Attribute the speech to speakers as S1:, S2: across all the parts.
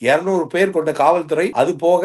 S1: 200 பேர் கொண்ட காவல்துறை, அது போக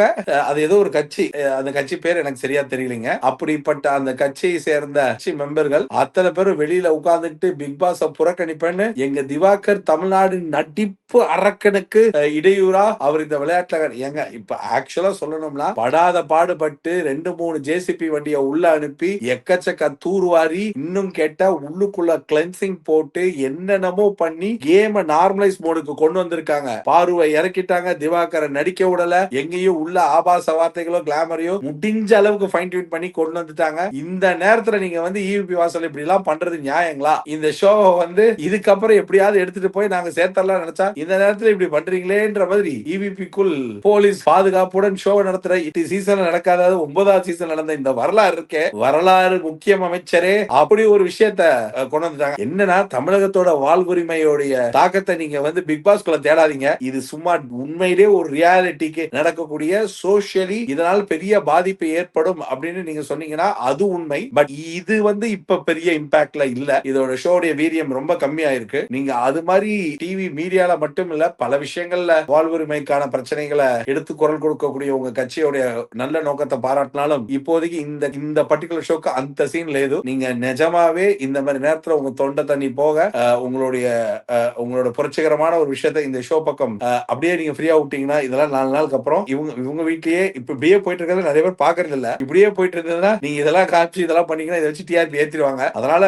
S1: அது ஏதோ ஒரு கட்சி, அந்த கட்சி பேர் எனக்கு சரியா தெரியலைங்க. அப்படிப்பட்ட அந்த கட்சியை சேர்ந்த கட்சி மெம்பர்கள் அத்தனை பேரும் வெளியில உட்கார்ந்துட்டு பிக் பாஸ புறக்கணிப்பேன்னு எங்க திவாகர் தமிழ்நாடு நடிப்பு அரக்கனுக்கு இடையூறா அவர் இந்த விளையாட்டுல ஏங்க இப்ப ஆக்சுவலா சொல்லணும்னா படாத பாடுபட்டு 2-3 ஜேசிபி வண்டியை உள்ள அனுப்பி எக்கச்சக்க தூர்வாரி இன்னும் கேட்டா உள்ளுக்குள்ள கிளென்சிங் போட்டு என்னென்னமோ பண்ணி கேம நார்மலைஸ் மோடுக்கு கொண்டு வந்திருக்காங்க. பார்வை இறக்கிட்டாங்க, திவாகரை நடிக்க விடல, எங்கேயும் உள்ள ஆபாச வார்த்தைகளோ கிளாமரையோ முடிஞ்ச அளவுக்கு ஃபைன் டியூன் பண்ணி கொண்டு வந்துட்டாங்க. இந்த நேரத்துல நீங்க வந்து ஈவிபி வாசல் இப்படி எல்லாம் பண்றது நியாயங்களா? இந்த ஷோவை வந்து இதுக்கப்புறம் எப்படியாவது எடுத்துட்டு போய் நாங்க சேர்த்தலாம் நினைச்சா இந்த நேரத்துல இப்படி பண்றீங்களேன்ற மாதிரி ஈவிபிக்குள் போலீஸ் பாதுகாப்புடன் ஷோ நடத்துற சீசன் நடக்காத 9வது சீசன் நடந்த இந்த வரலாறு இருக்கே, வரலாறு முக்கியம் அமைச்சரே அப்படி ஒரு விஷயத்த கொண்டு வந்துட்டாங்க. என்னன்னா தமிழகத்தோட வாழ்வுரிமையோடைய தாக்கத்தை நீங்க வந்து பிக் பாஸ்குள்ள தேடாதீங்க. இது சும்மா உண்மையிலே ஒரு ரியாலிட்டிக்கு நடக்கக்கூடிய சோஷியலி இதனால் பெரிய பாதிப்பு ஏற்படும் அப்படின்னு நீங்க சொன்னீங்கன்னா அது உண்மை. பட் இது வந்து இப்ப பெரிய இம்பாக்ட்ல இல்ல. இதோட ஷோடைய வீரியம் ரொம்ப கம்மியா இருக்கு. நீங்க அது மாதிரி டிவி மீடியால மட்டும் இல்ல பல விஷயங்கள்ல வாழ்வுரிமைக்கான பிரச்சனைகளை எடுத்து குரல் கொடுக்கக்கூடிய உங்க கட்சியோடைய நல்ல நோக்கத்தை பாராட்டினாலும் இப்போதைக்கு இந்த பர்டிகுலர் ஷோக்கு அந்த சீன் லேது. நீங்க நிஜமாவே இந்த மாதிரி நேரத்துல உங்க தொண்டை தண்ணி போக உங்களோட புரட்சிகரமான ஒரு விஷயத்தை இந்த ஷோ பக்கம் அப்படியே நீங்க ஃப்ரீயா விட்டீங்கன்னா இதெல்லாம் 4 நாளுக்கு அப்புறம் இவங்க வீட்லயே இப்படியே போயிட்டு இருக்கிறது நிறைய பேர் பாக்குறது இல்ல. இப்படியே போயிட்டு இருந்ததுன்னா நீங்க இதெல்லாம் காமிச்சு இதெல்லாம் பண்ணீங்கன்னா இதை வச்சு டிஆர்பி ஏத்திடுவாங்க. அதனால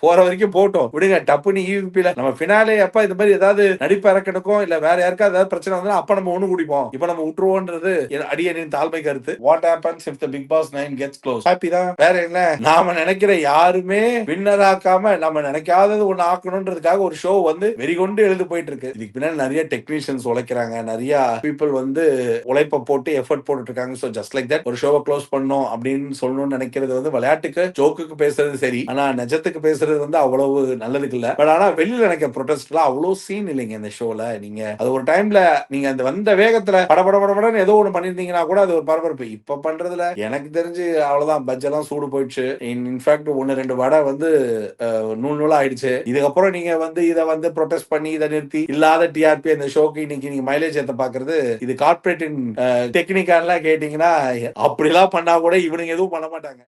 S1: போற வரைக்கும் போட்டோம் விடுங்க. டப்புனு ஈவிபில நம்ம பினாலே அப்ப இந்த மாதிரி ஏதாவது நடிப்பு இறக்கணுக்கும் இல்ல வேற யாருக்கா ஏதாவது பிரச்சனை வந்தா அப்ப நம்ம ஒண்ணு குடிப்போம், இப்ப நம்ம விட்டுருவோன்றது அடியனின் தாழ்மை கருத்து. What happens if the Bigg Boss 9 gets close? Happy தான். வேற என்ன, நாம நினைக்கிற யாருமே வின்னர் ஆக்காம நம்ம நினைக்காதது ஒண்ணு ஆக்கணும்ன்றதுக்காக ஒரு ஷோ வந்து வெறிகொண்டு எழுந்து போயிட்டு இருக்கு. இதுக்கு பின்னாடி நிறைய டெக்னீஷியன்ஸ் உழைக்கிறாங்க, நிறைய பீப்புள் வந்து உழைப்ப போட்டு எஃபர்ட் போட்டுட்டு இருக்காங்க. சோ ஜஸ்ட் லைக் தட் ஒரு ஷோவை க்ளோஸ் பண்ணணும் அப்படின்னு சொல்லணும்னு நினைக்கிறது வந்து விளையாட்டுக்கு ஜோக்குக்கு பேசுறது சரி, ஆனா நிஜத்துக்கு பேசுறது வந்து அவ்வளவு நல்லதுக்கு இல்ல. பட் ஆனா வெளியில நினைக்கிற ப்ரொடெஸ்ட்லாம் அவ்வளவு சீன் இல்லைங்க இந்த ஷோல. நீங்க அது ஒரு டைம்ல நீங்க அந்த வந்த வேகத்துல படபடன்னு ஏதோ ஒண்ணு பண்ணிருந்தீங்கன்னா கூட அது ஒரு பரபரப்பு. இப்ப பண்றதுல எனக்கு தெரிஞ்சு அவ்வளவுதான், பட்ஜெல்லாம் சூடு போயிடுச்சு. இன்ஃபேக்ட் 1-2 வடை வந்து நூலா ஆயிடுச்சு. இதுக்கப்புறம் நீங்க வந்து இதை வந்து ப்ரொடெஸ்ட் பண்ணி இதை நிறுத்தி இல்லாத டிஆர்பி இந்த ஷோக்கு இன்னைக்கு நீங்க மைலேஜ் ஏத்த பாக்குறது இது கார்பரேட்டின் டெக்னிக்காலாம் கேட்டீங்கன்னா அப்படிலாம் பண்ணா கூட இவனுங்க எதுவும் பண்ண மாட்டாங்க.